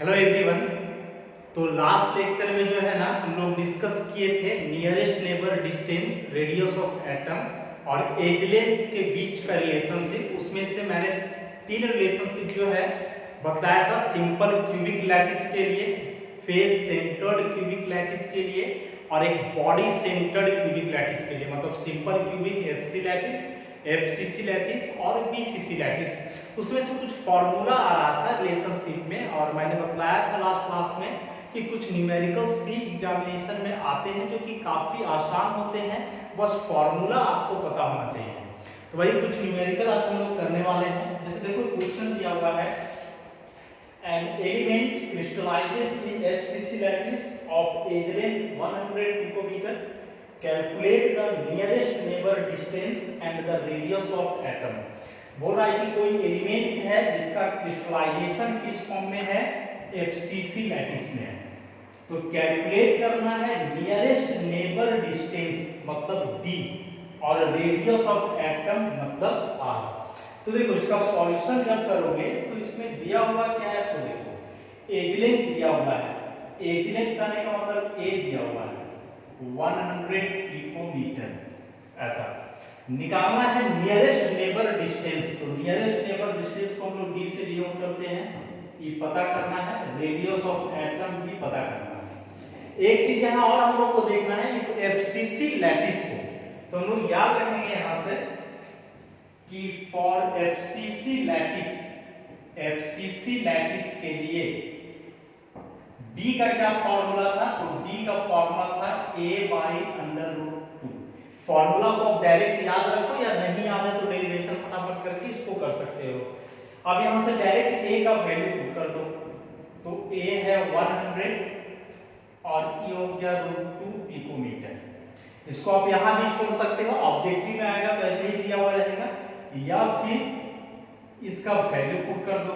Hello everyone. तो last lecture में जो है ना हम लोग डिस्कस किए थे nearest neighbour distance, radius of atom और एज लेंथ के बीच का रिलेशनशिप। उसमें से मैंने तीन रिलेशनशिप जो है बताया था, सिंपल क्यूबिक लैटिस के लिए, फेस सेंटर्ड क्यूबिक लैटिस के लिए और एक बॉडी सेंटर्ड क्यूबिक लैटिस के लिए। मतलब simple cubic SC lattice, FCC lattice और बीसीसी लैटिस। उसमें से कुछ फॉर्मूला आ रहा था रिलेशनशिप में और मैंने बताया था लास्ट क्लास में कि कुछ न्यूमेरिकल्स भी एग्जामिनेशन में आते हैं जो कि काफी आसान होते हैं, बस फॉर्मूला आपको पता होना चाहिए। तो वही कुछ न्यूमेरिकल आज हम लोग करने वाले हैं। जैसे देखो क्वेश्चन दिया हुआ है, an element crystallizes in FCC lattice of edge length 100 picometer, calculate the nearest neighbour distance and the radius of atom. बोल रहा है कि कोई एलिमेंट है जिसका क्रिस्टलाइजेशन किस फॉर्म में है, एफसीसी लैटिस में है। तो कैलकुलेट करना है नियरेस्ट नेबर डिस्टेंस मतलब डी और रेडियस ऑफ एटम मतलब आर। तो देखो इसका सॉल्यूशन जब करोगे तो इसमें दिया हुआ क्या है, सो देखो एज लेंथ दिया हुआ है। एज लेंथ करने का मतलब ए दिया हुआ है 100 पिकोमीटर, ऐसा निकालना है नियरेस्ट नेबर डिस्टेंस। तो नियरेस्ट नेबर डिस्टेंस को हम लोग डी से डिनोट करते हैं, ये पता करना है। रेडियस ऑफ एटम भी पता करना है। एक चीज यहां और हम लोग को देखना है इस एफसीसी लैटिस को, तो हम लोग याद रखेंगे यहां से कि फॉर एफसीसी लैटिस के लिए डी का क्या फॉर्मूला था, तो डी का फॉर्मूला था a/√2। फॉर्मूला को आप डायरेक्ट याद रखो या नहीं याद है तो डेरिवेशन फटाफट करके इसको कर सकते हो। अब यहां से डायरेक्ट a का वैल्यू पुट कर दो, तो a है 100 और e हो गया √2 पिकोमीटर। इसको आप यहां भी छोड़ सकते हो, ऑब्जेक्टिव में आएगा तो ऐसे ही दिया हुआ रहेगा, या फिर इसका वैल्यू पुट कर दो,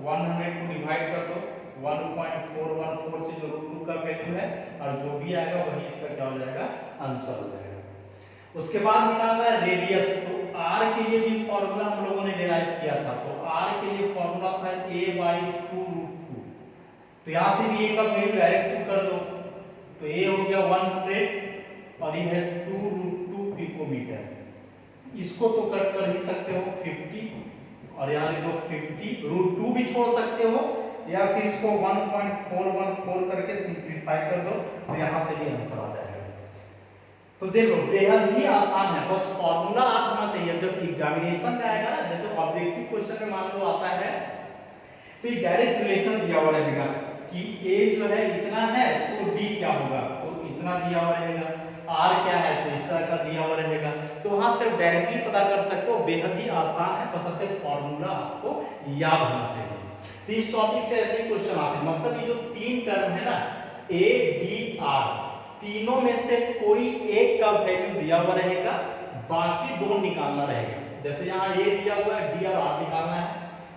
100 को डिवाइड कर दो 1.414 से जो √2 का वैल्यू है और जो भी आएगा वही इसका क्या हो जाएगा, आंसर हो जाएगा। उसके बाद निकालना है रेडियस। तो r के लिए भी फॉर्मूला हम लोगों ने डिराइव किया था, तो r के लिए फॉर्मूला था a/2√2। तो यहां से भी a का वैल्यू डायरेक्ट पुट कर दो, तो a हो गया 100 और ये है 2√2 पिकोमीटर। इसको तो कट कर ही सकते हो 50 और यहां लिख दो 50, √2 भी छोड़ सकते हो या फिर इसको 1.414 करके सिंपलीफाई कर दो, तो यहां से भी आंसर आ जाएगा। तो देखो बेहद ही आसान है, बस फॉर्मूला आना चाहिए। जब एग्जामिनेशन में आएगा ना, जैसे ऑब्जेक्टिव क्वेश्चन में मान लो आता है तो ये डायरेक्ट रिलेशन दिया हुआ रहेगा कि a जो है इतना है तो d क्या होगा, तो इतना दिया हुआ रहेगा। r क्या है तो इस तरह का दिया हुआ रहेगा, तो वहां से डायरेक्टली पता कर सकते हो। बेहद ही आसान है, बस अपने फॉर्मूला आपको याद होना चाहिए। तो इस टॉपिक से ऐसे ही क्वेश्चन आते हैं। मतलब ये जो तीन टर्म है ना a d r, तीनों में से कोई एक का वैल्यू दिया हुआ रहेगा, बाकी दो निकालना रहेगा। जैसे यहाँ a दिया हुआ है, d और r निकालना है।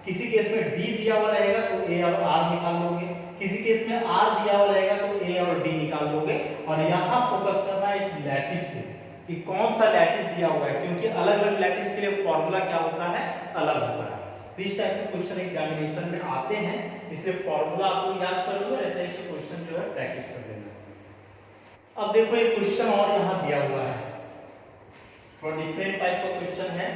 किसी केस में d दिया हुआ रहेगा तो a और r निकाल लोगे, किसी केस में r दिया हुआ रहेगा तो a और d निकाल लोगे। और यहाँ फोकस करना है इस लैटिस पे कि कौन सा लैटिस दिया हुआ है, क्योंकि अलग अलग लैटिस के लिए फॉर्मूला क्या होता है, अलग होता है। तो इस टाइप के क्वेश्चन एग्जामिनेशन में आते हैं, इसलिए फॉर्मूला आपको याद कर लो, ऐसे ऐसे क्वेश्चन जो है प्रैक्टिस कर लेना। अब देखो एक क्वेश्चन और यहाँ दिया हुआ है, थोड़ा डिफरेंट टाइप का क्वेश्चन है।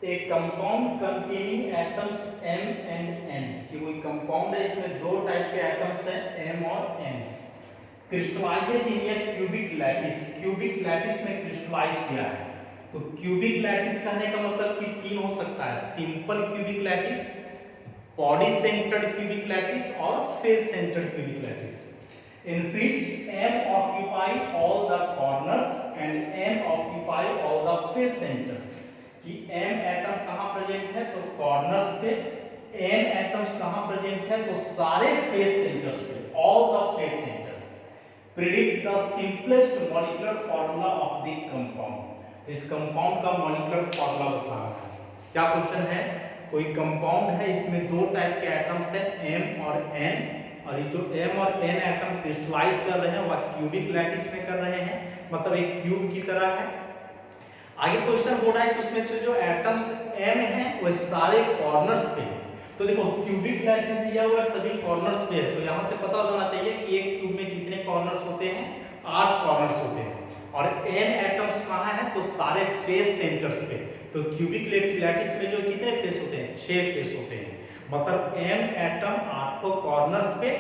ए compound containing atoms m and n, कि कोई कंपाउंड है, इसमें दो टाइप के एटम्स हैं m और n, क्रिस्टलाइजेज इन ए क्यूबिक लैटिस। क्यूबिक लैटिस में क्रिस्टलाइज किया है। तो क्यूबिक लैटिस कहने का मतलब कि तीन हो सकता है, simple cubic lattice, body centred cubic lattice और face centred cubic lattice. In which m occupy all the corners and n occupy all the face centers, कि m एटम कहां प्रेजेंट है तो कॉर्नर्स पे, n एटम्स कहां present है तो सारे फेस सेंटर्स पे, all the face centers। Predict the simplest molecular formula of the compound। इस कंपाउंड का मॉलिक्यूलर फार्मूला बताना है। क्या क्वेश्चन है, कोई कंपाउंड है, इसमें दो टाइप के एटम्स हैं m और n, और ये जो m और n एटम क्रिस्टलाइज कर रहे हैं वह क्यूबिक लैटिस में कर रहे हैं, मतलब एक क्यूब की तरह है। आगे क्वेश्चन हो रहा है कि उसमें जो एटम्स m हैं वो सारे कॉर्नर्स पे, तो देखो क्यूबिक लैटिस दिया हुआ है, सभी कॉर्नर्स पे है, तो यहाँ से पता होना चाहिए कि एक क्यूब में कितने कॉर्नर्स होते हैं, 8 कॉर्नर्स होते हैं। और n एटम्स कहाँ हैं, तो सारे फेस सेंटर्स पे। तो क्यूबिक लैटिस में जो कितने फेस होते हैं, 6 फेस होते हैं। मतलब m एटम 8 कॉर्नर्स पे,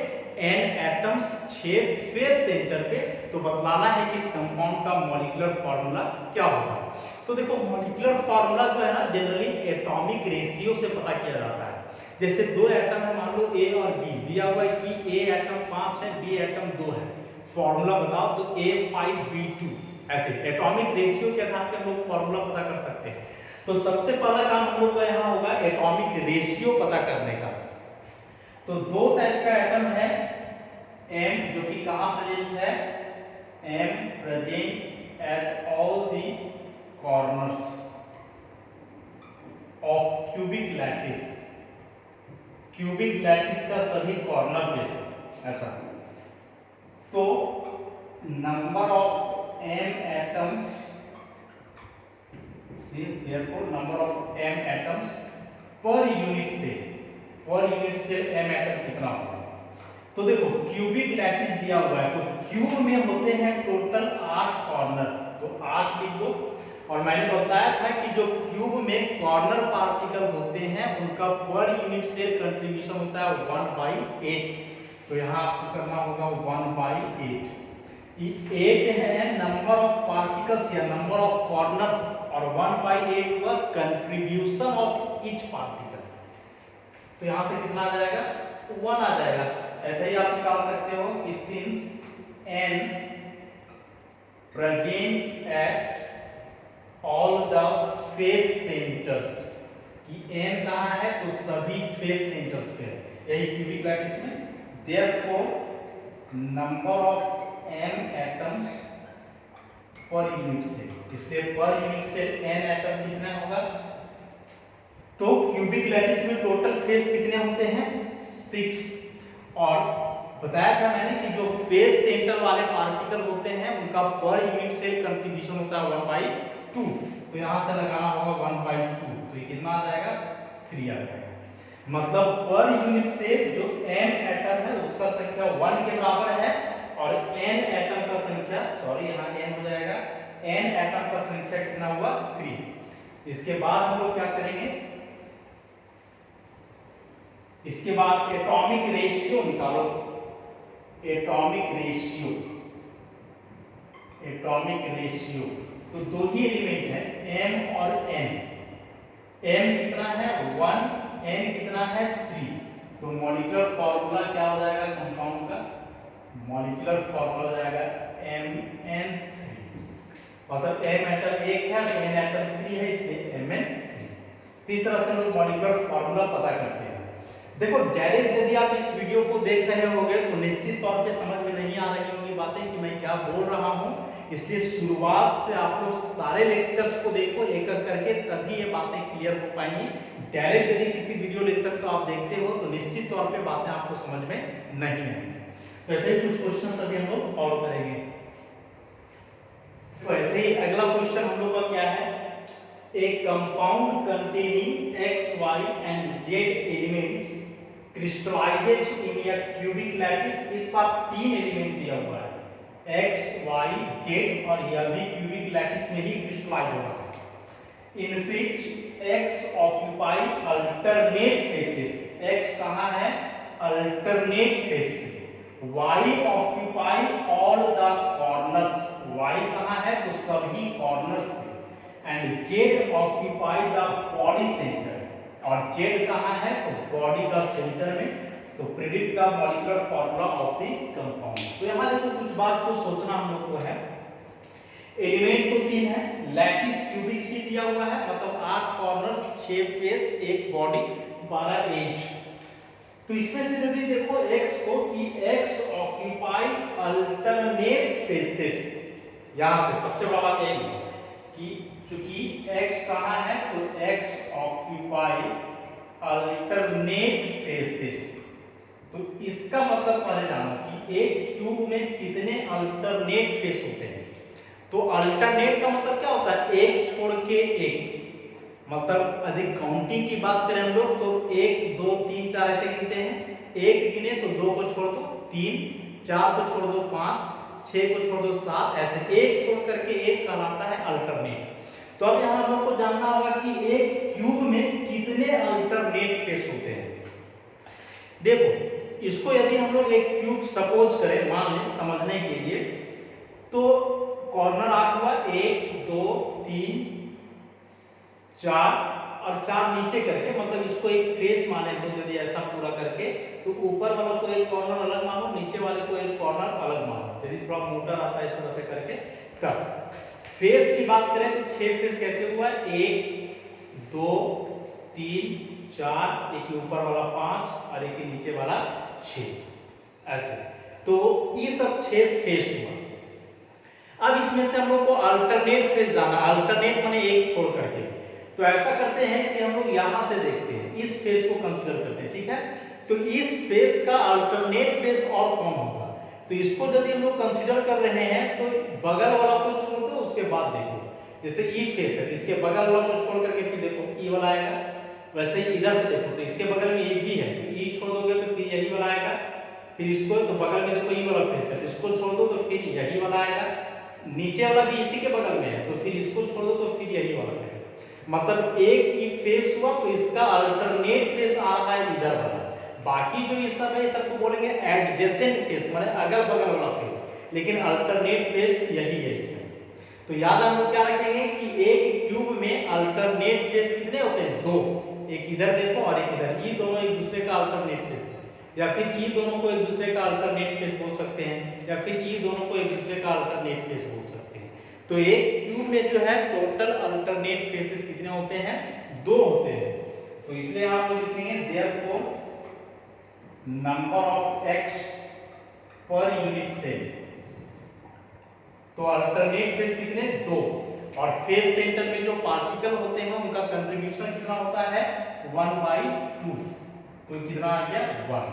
n एटम्स 6 फेस सेंटर पे। तो बतलाना है कि इस कंपाउंड का मॉलिक्यूलर फार्मूला क्या होगा। तो देखो मॉलिक्यूलर फार्मूला जो है ना, जनरली एटॉमिक रेशियो से पता किया जाता है। जैसे दो एटम है, मान लो A और B, दिया हुआ है कि A एटम 5 है, B एटम 2 है, फॉर्मूला बताओ, तो A5B2, ऐसे एटॉमिक रेशियो के आधार पे हम लोग फॉर्मूला पता कर सकते हैं। तो सबसे पहला काम हम लोग का यहाँ होगा एटॉमिक रेशियो पता करने का। तो दो टाइप का एटम है, M जो कि कहाँ प्रेजेंट है, M present at all the corners of cubic lattice. Cubic lattice का सभी कॉर्नर पे है ऐसा। तो number of m atoms, since therefore number of m atoms per unit से m एटम कितना होगा। तो देखो क्यूबिक लैटिस दिया हुआ है, तो क्यूब में होते हैं टोटल 8 कॉर्नर, तो 8 लिख दो। और मैंने बताया था कि जो क्यूब में कॉर्नर पार्टिकल होते हैं उनका पर यूनिट सेल कंट्रीब्यूशन होता है 1/8। तो यहाँ आपको करना होगा 1/8। ये 8 है नंबर ऑफ पार्टिकल्स या नंबर ऑफ कॉर्नर्स, और 1/8 का कंट्रीब्यूशन ऑफ ईच पार्टिकल। तो यहाँ से कितना आ जाएगा, 1 आ जाएगा। ऐसे ही आप निकाल सकते हो कि since n present at all the face centres, कि n कहाँ है, तो सभी फेस सेंटर्स पे है, यही क्यूबिक लैटिस में। Therefore number of m atoms per unit cell, इसलिए per unit cell n atom कितना होगा। तो क्यूबिक लैटिस में टोटल फेस कितने होते हैं, 6। और बताया था मैंने कि जो फेस सेंटर वाले पार्टिकल होते हैं उनका पर यूनिट सेल कंट्रीब्यूशन होता है 1/2। तो यहां से लगाना होगा 1/2, तो ये कितना आ जाएगा, 3 आ जाएगा। मतलब पर यूनिट सेल जो m एटम है उसका संख्या 1 के बराबर है, और n एटम का संख्या, सॉरी यहाँ n हो जाएगा, n एटम का संख्या कितना हुआ, 3। इसके बाद हम लोग क्या करेंगे, इसके बाद एटॉमिक रेशियो निकालो। एटॉमिक रेशियो तो दो ही एलिमेंट है m और n। m कितना है 1, n कितना है 3। तो मॉलिक्यूलर फार्मूला क्या हो जाएगा कंपाउंड का, मॉलिक्यूलर फार्मूला हो जाएगा MN3। मतलब m एटम 1 है तो n एटम 3 है, इसलिए MN3। तो इस तरह से हम लोग मॉलिक्यूलर फार्मूला पता करते हैं। देखो डायरेक्ट यदि आप इस वीडियो को देख रहे होगे तो निश्चित तौर पे समझ में नहीं आ रही होंगी बातें कि मैं क्या बोल रहा हूं, इसलिए शुरुआत से आप लोग सारे लेक्चर्स को देखो एक एक करके, तभी ये बातें क्लियर हो पाएंगी। डायरेक्ट यदि किसी वीडियो लेक्चर को आप देखते हो तो निश्चित तौर पे बातें आपको समझ में नहीं आएंगी। तो ऐसे ही कुछ क्वेश्चन अभी हम लोग और करेंगे। तो ऐसे ही अगला क्वेश्चन हम लोग का क्या है, a compound containing x, y and z elements crystallizes in a cubic lattice। इस बार 3 एलिमेंट दिया हुआ है, x, y, z, और यह भी क्यूबिक लैटिस में ही क्रिस्टलाइज हो रहा है। In which x occupy alternate faces, x कहाँ है, alternate face पे, y occupy all the corners, y कहाँ है, तो सभी corners पे, and z occupy the body center, और z कहाँ है, तो बॉडी का सेंटर में। तो predict the molecular formula of the compound. तो यहाँ देखो कुछ बात तो सोचना हम लोग को है, एलिमेंट तो 3 है, लैटिस क्यूबिक ही दिया हुआ है, मतलब 8 कॉर्नर्स, 6 फेस, 1 बॉडी, 12 एज। तो इसमें से यदि देखो x को कि x ऑक्यूपाई अल्टरनेट फेसेस, यहां से सबसे बड़ा बात यही है कि चूंकि x कहां है, तो x ऑक्यूपाई अल्टरनेट फेसेस। तो इसका मतलब पहले जानो कि एक क्यूब में कितने अल्टरनेट फेस होते हैं। तो अल्टरनेट का मतलब क्या होता है, एक छोड़ के एक, मतलब अधिक काउंटिंग की बात करें हम लोग तो 1 2 3 4 ऐसे गिनते हैं, एक गिने तो 2 को छोड़ दो 3, 4 को छोड़ दो 5, 6 को छोड़ दो 7, ऐसे एक छोड़ करके एक कहलाता है अल्टरनेट। तो अब यहाँ हम लोग को जानना होगा कि एक क्यूब में कितने अल्टरनेट फेस होते हैं। देखो इसको यदि हम लोग एक क्यूब सपोज करें, मान लें समझने के लिए, तो कॉर्नर आर्क हुआ 1 2 3 4 और 4 नीचे करके, मतलब इसको एक फेस माने तो यदि ऐसा पूरा करके, तो ऊपर वाला को एक कॉर्नर अलग मानो, नीचे वाले को एक कॉर्नर अलग मानो, यदि थोड़ा मोटा रहता है इस तरह से करके। तब फेस की बात करें तो 6 फेस कैसे हुआ है, 1 2 3 4, एक ऊपर वाला 5 और एक नीचे वाला 6, ऐसे। तो ये सब 6 फेस हुआ। अब इसमें से हम लोग को अल्टरनेट फेस जाना, अल्टरनेट माने एक छोड़ करके। तो ऐसा करते हैं कि हम लोग यहां से देखते हैं, इस फेस को कंसीडर करते हैं, ठीक है। तो इस फेस का अल्टरनेट फेस और कौन होगा, तो इसको यदि हम लोग कंसीडर कर रहे हैं तो बगल वाला को छोड़ दो, उसके बाद देखो जैसे ई फेस है, इसके बगल वाला को छोड़ करके फिर देखो ई वाला आएगा। वैसे ही इधर से देखो तो इसके बगल में ये भी है, तो ई छोड़ दोगे तो फिर यही वाला आएगा, फिर इसको तो बगल में देखो ई वाला फेस है, इसको छोड़ दो तो फिर यही वाला आएगा, नीचे वाला भी इसी के बगल में है, तो फिर इसको छोड़ दो तो फिर यही वाला आएगा। मतलब एक ई फेस हुआ तो इसका अल्टरनेट फेस आ रहा है इधर वाला, बाकी जो ये सब है ये सबको बोलेंगे एडजेसेंट फेस, माने अगल बगल वाला फेस, लेकिन अल्टरनेट फेस यही है इसमें। तो याद हम लोग क्या रखेंगे कि एक क्यूब में अल्टरनेट फेस कितने होते हैं, 2, एक इधर देखो और एक इधर, ये दोनों एक दूसरे का अल्टरनेट फेस है, या फिर ये दोनों को एक दूसरे का अल्टरनेट फेस बोल सकते हैं, या फिर ये दोनों को एक दूसरे का अल्टरनेट फेस बोल सकते हैं। तो एक क्यूब में जो है टोटल अल्टरनेट फेसेस कितने होते हैं, 2 होते हैं। तो इसलिए आप लोग लिखेंगे therefore number of X per unit cell, तो अल्टरनेट फेस कितने, 2, और फेस सेंटर में जो पार्टिकल होते हैं उनका कंट्रीब्यूशन कितना होता है, 1/2, तो कितना आ गया 1।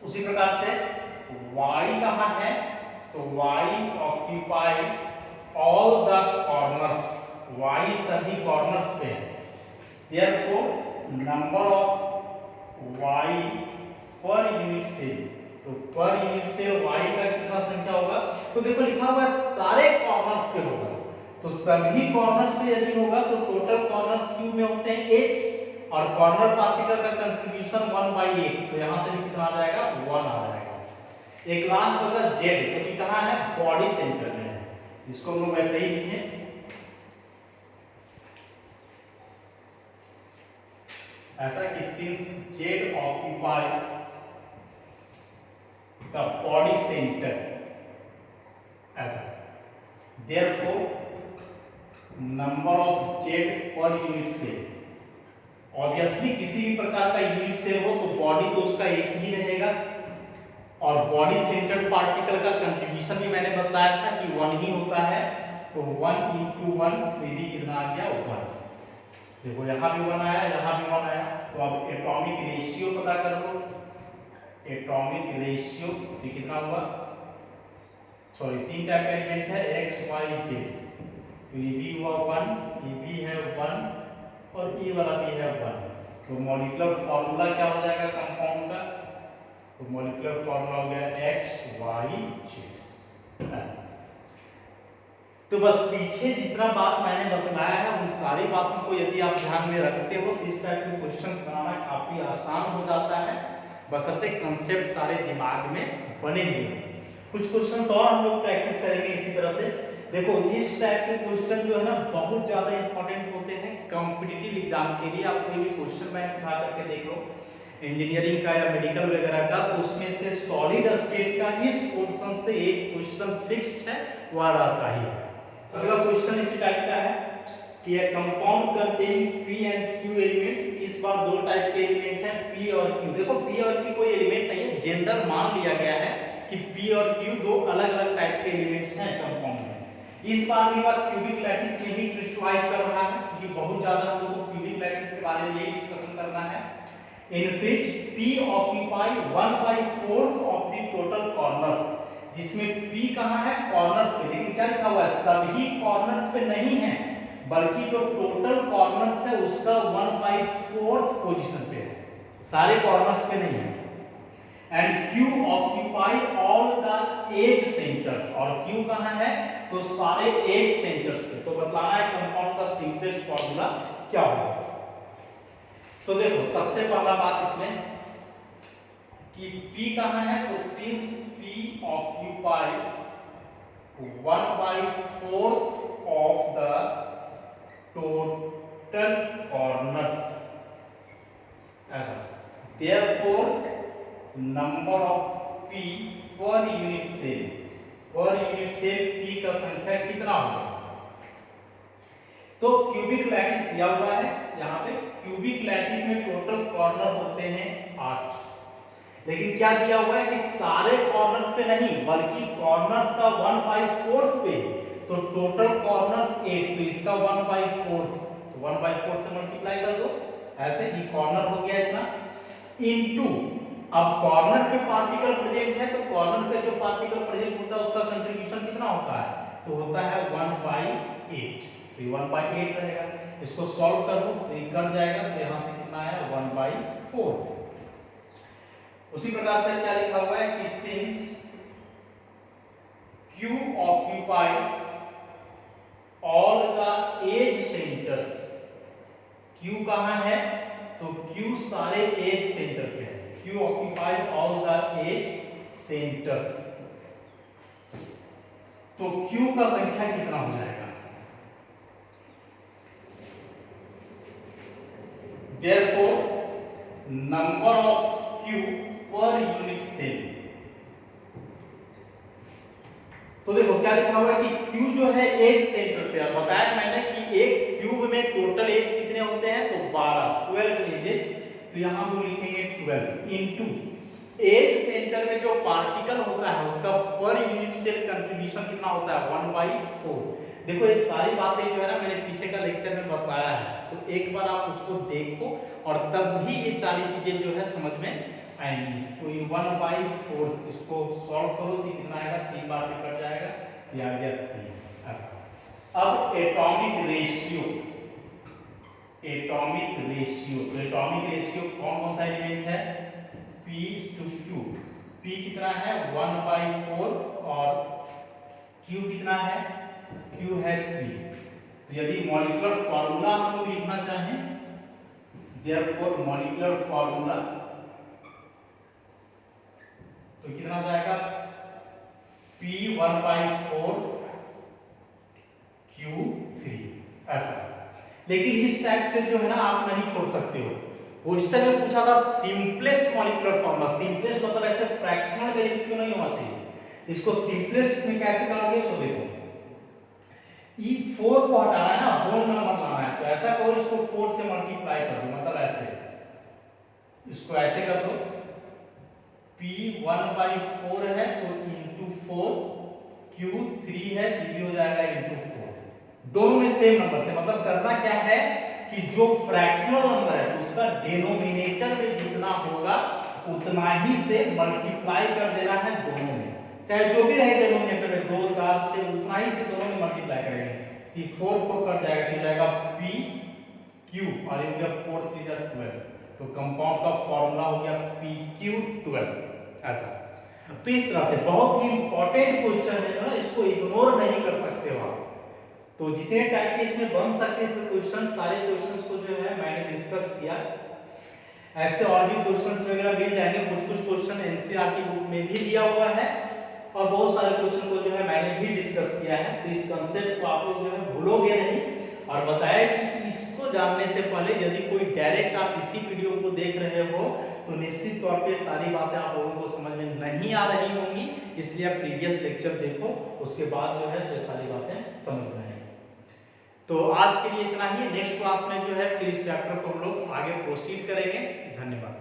उसी प्रकार से y कहां है, तो y occupy all the corners, y सभी कॉर्नर्स पे है, therefore number of y per unit cell, तो पर यूनिट सेल y का कितना संख्या होगा, तो देखो लिखा हुआ है सारे कॉर्नर्स पे होगा, तो सभी कॉर्नर्स पे यदि होगा तो टोटल कॉर्नर्स क्यूब में होते हैं 8, और कॉर्नर पार्टिकल का कंट्रीब्यूशन 1/8, तो यहां से भी कितना आ जाएगा, 1 आ जाएगा। एक लास्ट बचा z, जो कि कहां है, बॉडी सेंटर में है, इसको हम लोग वैसे ही लिखें, ऐसा कि since z occupy the body centre, ऐसा therefore number of z per unit cell, obviously किसी भी प्रकार का यूनिट सेल हो तो बॉडी तो उसका एक ही रहेगा, और बॉडी सेंटर्ड पार्टिकल का कंट्रीब्यूशन भी मैंने बताया था कि 1 ही होता है, तो 1 × 1, तो ये भी कितना आ गया, 1। देखो यहाँ भी 1 आया, यहाँ भी 1 आया, तो अब एटॉमिक रेशियो पता कर लो, एटॉमिक रेशियो ये कितना हुआ, सॉरी 3 टाइप का एलिमेंट है x y z, तो ये भी हुआ 1, ये भी है 1 और ये वाला भी है 1, तो मॉलिक्यूलर फार्मूला क्या हो जाएगा कंपाउंड का, तो मॉलिक्यूलर फार्मूला हो गया x y z, ऐसा। तो बस पीछे जितना बात मैंने बतलाया है उन सारी बातों को यदि आप ध्यान में रखते हो तो इस टाइप के क्वेश्चंस बनाना काफी आसान हो जाता है, बशर्ते कंसेप्ट सारे दिमाग में बने हुए हैं। कुछ क्वेश्चंस और हम लोग प्रैक्टिस करेंगे इसी तरह से। देखो इस टाइप के क्वेश्चन जो है ना बहुत ज्यादा इंपॉर्टेंट होते हैं कॉम्पिटिटिव एग्जाम के लिए। आप कोई भी क्वेश्चन बैंक उठा करके देख लो इंजीनियरिंग का या मेडिकल वगैरह का, तो उसमें से सॉलिड स्टेट का इस पोर्शन से एक क्वेश्चन फिक्स्ड है, वह रहता ही है। अगला क्वेश्चन इसी टाइप का है कि a compound containing p and q elements, इस बार 2 टाइप के एलिमेंट हैं p और q। देखो p और q कोई एलिमेंट नहीं है, जनरल मान लिया गया है कि p और q 2 अलग-अलग टाइप के एलिमेंट्स हैं कंपाउंड में। इस बार भी बात क्यूबिक लैटिस में ही क्रिस्टलाइज कर रहा है, क्योंकि बहुत ज्यादा हम लोगों को क्यूबिक लैटिस के बारे में यही डिस्कशन करना है। In which p occupy 1/4 of the total corners, जिसमें p कहां है, कॉर्नर्स पे, लेकिन क्या लिखा हुआ है, सभी कॉर्नर्स पे नहीं है, बल्कि जो टोटल कॉर्नर्स है उसका 1/4 पोजीशन पे है, सारे कॉर्नर्स पे नहीं है। And Q occupy all the edge centres, और Q कहां है तो सारे एज सेंटर्स पे। तो बतलाना है कंपाउंड का सिंपलेस्ट फार्मूला क्या होगा। तो देखो सबसे पहला बात इसमें कि P कहां है, तो since P occupy 1/4 of the total corners, ऐसा, therefore number of P per unit cell, per unit cell P का संख्या कितना होगा। तो क्यूबिक लैटिस दिया हुआ है यहाँ पे, क्यूबिक लैटिस में टोटल कॉर्नर होते हैं 8, लेकिन क्या दिया हुआ है कि सारे कॉर्नर्स पे नहीं बल्कि कॉर्नर्स का 1/4 पे, तो टोटल कॉर्नर्स 8, तो इसका 1/4, तो 1/4 से मल्टीप्लाई कर दो, ऐसे ही कॉर्नर हो गया इतना, इनटू अब कॉर्नर पे पार्टिकल प्रेजेंट है, तो कॉर्नर पे जो पार्टिकल प्रेजेंट होता है उसका कंट्रीब्यूशन कितना होता है, तो होता है 1/8, तो ये 1/8 रहेगा। इसको सॉल्व कर दो तो ये कट जाएगा, तो यहां से कितना है 1/4। उसी प्रकार से क्या लिखा हुआ है कि since Q occupy all the edge centres, Q कहां है तो Q सारे एज सेंटर पे है, Q occupy all the edge centres, तो Q का संख्या कितना हो जाएगा, therefore number of Q per unit cell. तो देखो क्या लिखा हुआ है कि Q जो है एज सेंटर पे है, बताया मैंने कि एक क्यूब में टोटल एज कितने होते हैं तो 12 एजेस, तो यहां हम लिखेंगे 12 इनटू एज सेंटर में जो पार्टिकल होता है उसका पर यूनिट सेल कंट्रीब्यूशन कितना होता है 1/4। देखो ये सारी बातें जो है ना मैंने पीछे का लेक्चर में बताया है, तो एक बार आप उसको देखो और तब भी ये सारी चीजें जो है समझ में आएंगी। तो ये 1/4 इसको सॉल्व करो तो कितना आएगा, 3 बार में कट जाएगा, ये आ गया 3 ऐसा। अब एटॉमिक रेशियो, एटॉमिक रेशियो, तो एटॉमिक रेशियो कौन कौन सा एलिमेंट है, P/Q, P कितना है 1/4 और Q कितना है, Q है 3। तो यदि मॉलिक्यूलर फार्मूला हम लोग लिखना चाहें, देयरफॉर मॉलिक्यूलर फार्मूला, तो कितना जाएगा P 1/4 Q 3 ऐसा। लेकिन इस टाइप से जो है ना आप नहीं छोड़ सकते हो। क्वेश्चन में पूछा था सिंपलेस्ट मॉलिक्यूलर फार्मूला, सिंपलेस्ट मतलब ऐसे फ्रैक्शनल वेरिएंस में नहीं होना चाहिए, इसको सिंपलेस्ट में कैसे करोगे, सो देखो E4 को हटाना है ना, होल नंबर लाना है, तो ऐसा करो इसको 4 से मल्टीप्लाई कर दो, मतलब ऐसे, इसको ऐसे कर दो, P 1/4 है तो इंटू 4, Q 3 है ये भी हो जाएगा इंटू 4, दोनों में सेम नंबर से, मतलब करना क्या है कि जो फ्रैक्शनल नंबर है उसका डिनोमिनेटर में जितना होगा उतना ही से मल्टीप्लाई कर देना है दोनों में, चाहे जो भी रहे डिनोमिनेटर में 2 4 6 उतना ही से दोनों में मल्टीप्लाई करेंगे, कि 4 कर जाएगा तो जाएगा P Q और ये हो गया 4 3 जा 12, तो कंपाउंड का फार्मूला हो गया PQ12 ऐसा। तो इस तरह से बहुत ही इंपॉर्टेंट क्वेश्चन है ना, इसको इग्नोर नहीं कर सकते हो आप। तो जितने टाइप के इसमें बन सकते हैं क्वेश्चन, सारे क्वेश्चंस को जो है मैंने डिस्कस किया, ऐसे और भी क्वेश्चंस वगैरह मिल जाएंगे, कुछ क्वेश्चन एनसीईआरटी बुक में भी दिया हुआ है और बहुत सारे क्वेश्चन को जो है मैंने भी डिस्कस किया है। तो इस कांसेप्ट को आप लोग जो है भूलोगे नहीं, और बताया कि इसको जानने से पहले यदि कोई डायरेक्ट आप इसी वीडियो को देख रहे हो तो निश्चित तौर पे सारी बातें आप लोगों को समझ में नहीं आ रही होंगी, इसलिए आप प्रीवियस लेक्चर देखो, उसके बाद जो है सारी बातें समझ में आएंगी। तो आज के लिए इतना ही, नेक्स्ट क्लास में जो है फिर इस चैप्टर को हम लोग आगे प्रोसीड करेंगे। धन्यवाद।